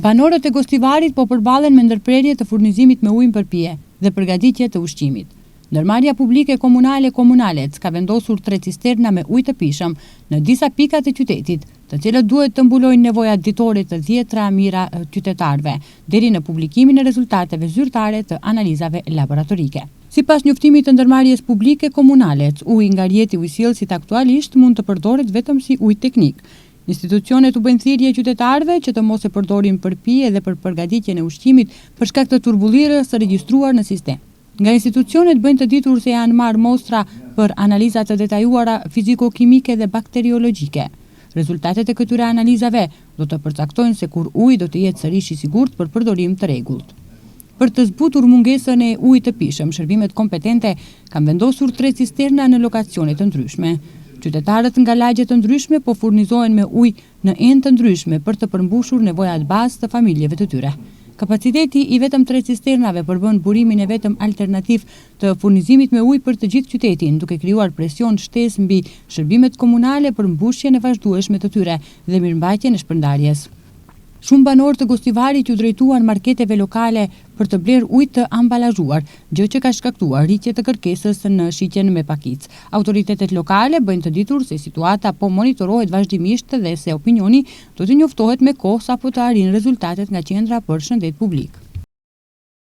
Banorët e Gostivarit po përballen me ndërprerje të furnizimit me ujë për pije dhe përgatitje të ushqimit. Ndërmarrja publike komunale Komunalec ka vendosur 3 cisterna me ujë të pishëm në disa pika të qytetit, të cilët duhet të mbulojnë nevojat ditore të 10 mijëra qytetarëve, deri në publikimin e rezultateve zyrtare të analizave laboratorike. Sipas njoftimit të ndërmarrjes publike Komunalec, uji nga rjeti ujësjellësit aktualisht mund të përdoret vetëm si ujë teknik. Institucionet u bëjnë thirrje qytetarëve që të mos e përdorin për pije dhe për përgatitjen e ushqimit për shkak të turbullirës së regjistruar në sistem. Nga institucionet bëjnë të ditur se janë marrë mostra për analiza të detajuara fiziko-kimike dhe bakteriologjike. Rezultatet e këtyre analizave do të përcaktojnë se kur uji do të jetë sërish i sigurt për përdorim të rregullt. Për të zbutur mungesën e ujit të pishëm, shërbimet kompetente kanë vendosur 3 cisterna në lokacione të ndryshme. Qytetarët nga lagje të ndryshme po furnizohen me ujë në enë të ndryshme për të përmbushur nevojat bazë të familjeve të tyre. Kapaciteti i vetëm 3 cisternave përbën burimin e vetëm alternativ të furnizimit me ujë për të gjithë qytetin, duke krijuar presion shtesë mbi shërbimet komunale për mbushjen e vazhdueshme të tyre dhe mirëmbajtjen e shpërndarjes. Shumë banorë të Gostivarit u drejtuan marketeve lokale për të blerë ujë të ambalazhuar, gjë që ka shkaktuar rritje të kërkesës në shitjen me pakicë. Autoritetet lokale bëjnë të ditur se situata po monitorohet vazhdimisht dhe se opinioni do të njoftohet me kohë sapo të arrijnë rezultatet nga Qendra për Shëndet Publik.